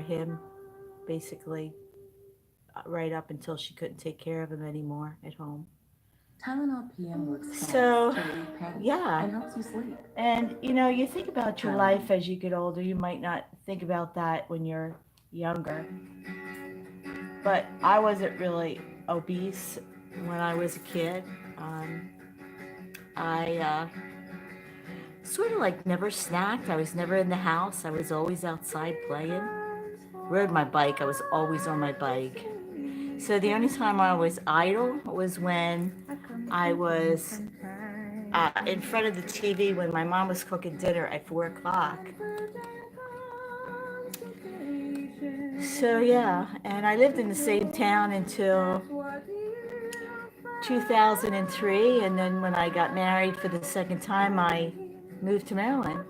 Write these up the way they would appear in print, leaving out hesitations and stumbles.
him, basically, right up until she couldn't take care of him anymore at home. Tylenol PM works fast So, to relieve pain yeah. and helps you sleep. And you know, you think about your life as you get older. You might not think about that when you're younger. But I wasn't really obese when I was a kid. Um, I sort of like never snacked. I was never in the house. I was always outside playing. Rode my bike. I was always on my bike. So the only time I was idle was when I was in front of the TV when my mom was cooking dinner at 4 o'clock. So yeah, and I lived in the same town until 2003, and then when I got married for the second time, I moved to Maryland.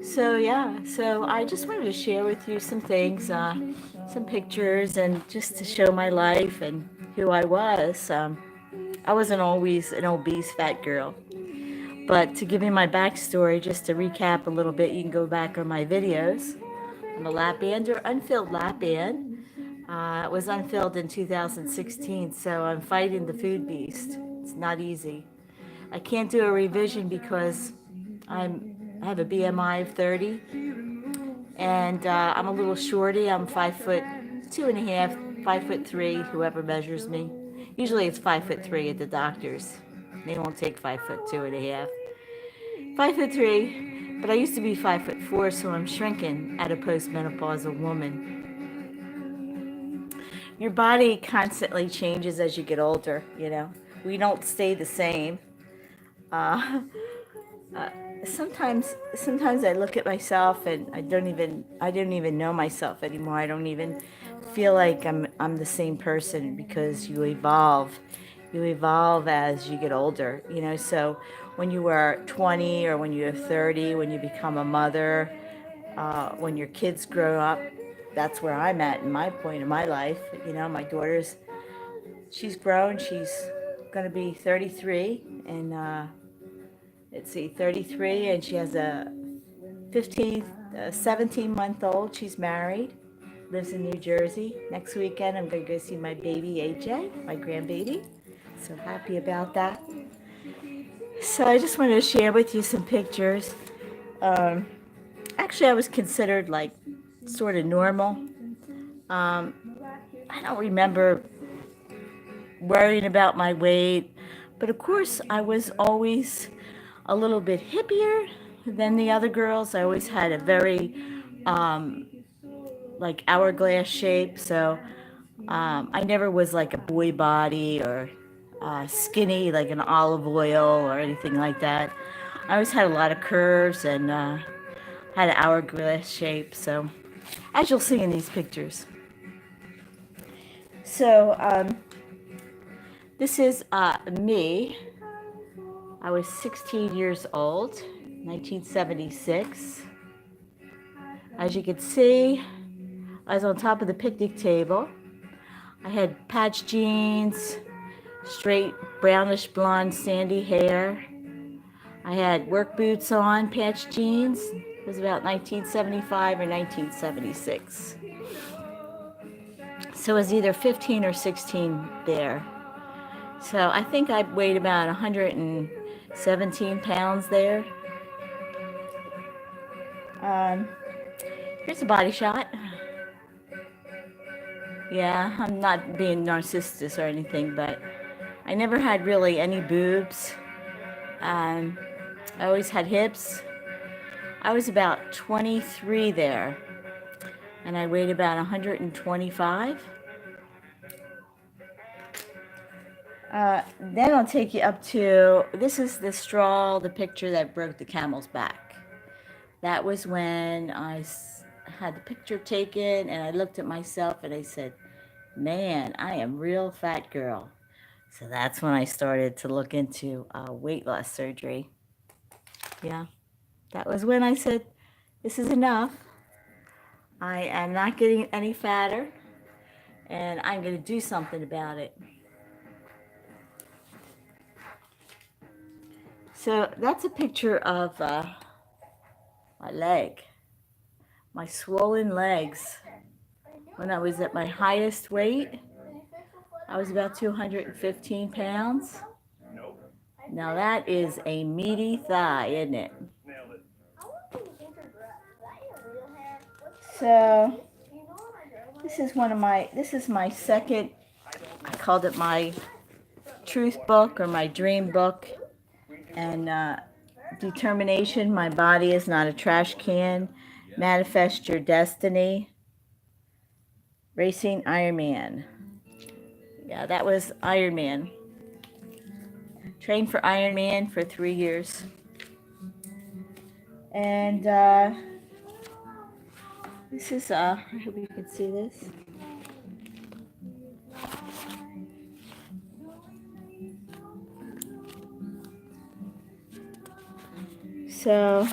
So yeah, so I just wanted to share with you some things, some pictures, and just to show my life and who I was. I wasn't always an obese fat girl, but to give you my backstory, just to recap a little bit, you can go back on my videos. I'm a lap band or unfilled lap band. It was unfilled in 2016, so I'm fighting the food beast. It's not easy. I can't do a revision because I have a BMI of 30, and I'm a little shorty. I'm 5'2.5", 5'3", whoever measures me. Usually it's 5'3" at the doctors. They won't take 5'2.5". 5'3", but I used to be 5'4", so I'm shrinking at a postmenopausal woman. Your body constantly changes as you get older, you know. We don't stay the same. Uh, uh, sometimes I look at myself and I don't even know myself anymore. I don't even feel like I'm the same person because you evolve. You evolve as you get older, you know. So when you were 20 or when you're 30, when you become a mother, when your kids grow up, that's where I'm at in my point in my life. You know, my daughter's she's grown. She's gonna be 33, and let's see, 33, and she has a 17-month-old. She's married, lives in New Jersey. Next weekend, I'm gonna go see my baby AJ, my grandbaby. So happy about that. So I just wanted to share with you some pictures. Um, Actually, I was considered like sort of normal. Um, I don't remember worrying about my weight, but of course, I was always a little bit hippier than the other girls. I always had a very um, like hourglass shape, so I never was like a boy body or skinny like an olive oil or anything like that. I always had a lot of curves and had an hourglass shape. So as you'll see in these pictures. So this is me. I was 16 years old, 1976. As you can see, I was on top of the picnic table. I had patch jeans, straight brownish blonde sandy hair. I had work boots on, patch jeans. It was about 1975 or 1976. So it was either 15 or 16 there. So I think I weighed about 117 pounds there. Um, Here's a body shot. Yeah, I'm not being narcissistic or anything, but I never had really any boobs. Um, I always had hips. I was about 23 there, and I weighed about 125. Then I'll take you up to, this is the straw, the picture that broke the camel's back. That was when had the picture taken, and I looked at myself and I said, man, I am real fat girl. So that's when I started to look into weight loss surgery. Yeah, that was when I said, this is enough. I am not getting any fatter, and I'm going to do something about it. So that's a picture of my leg. my swollen legs. When I was at my highest weight, I was about 215 pounds. Now that is a meaty thigh, isn't it? So this is my second, I called it my truth book or my dream book. And determination, my body is not a trash can. Manifest your destiny. Racing Ironman. Yeah, that was Ironman. Trained for Ironman for 3 years. And this is, I hope you can see this. So,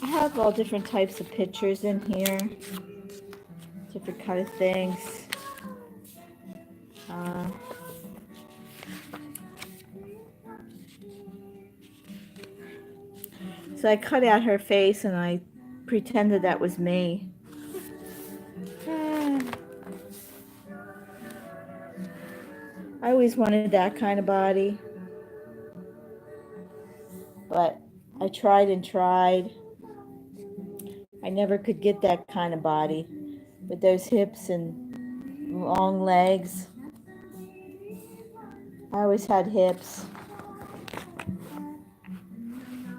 I have all different types of pictures in here. Different kind of things. So I cut out her face and I pretended that was me. I always wanted that kind of body. But I tried and tried. I never could get that kind of body with those hips and long legs. I always had hips.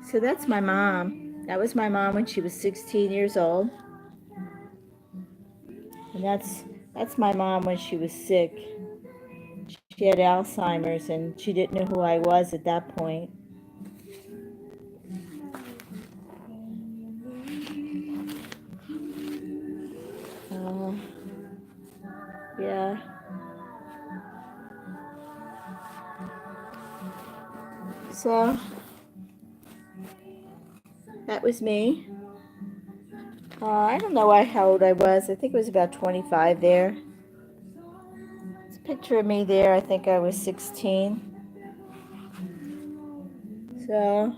So that's my mom. That was my mom when she was 16 years old. And that's my mom when she was sick. She had Alzheimer's and she didn't know who I was at that point. Yeah. So that was me. I don't know how old I was. I think it was about 25 there. There's a picture of me there. I think I was 16. So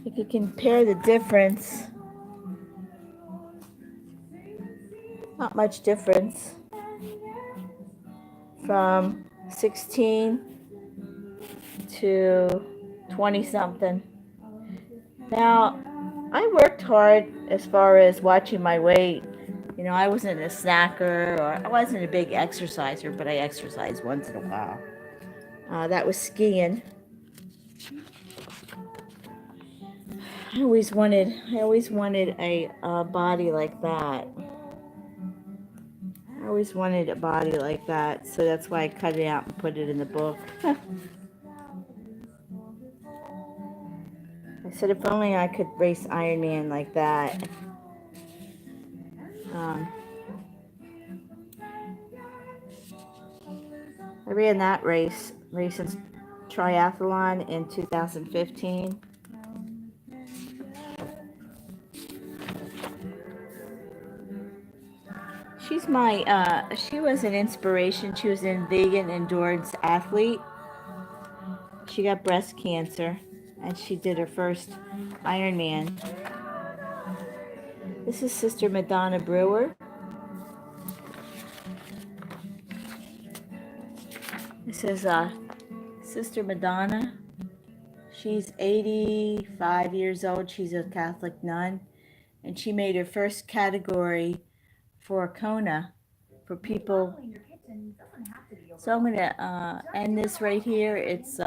if you compare the difference, not much difference from 16 to 20 something. Now, I worked hard as far as watching my weight. You know, I wasn't a snacker or I wasn't a big exerciser, but I exercised once in a while. That was skiing. I always wanted a body like that. I always wanted a body like that, so that's why I cut it out and put it in the book. I said if only I could race Ironman like that. I ran that race triathlon in 2015. She was an inspiration. She was a vegan endurance athlete. She got breast cancer and she did her first Ironman. This is Sister Madonna Brewer. This is Sister Madonna. She's 85 years old. She's a Catholic nun. And she made her first category for Kona for people. So I'm going to end this right here. It's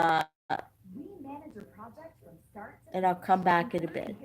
and I'll come back in a bit.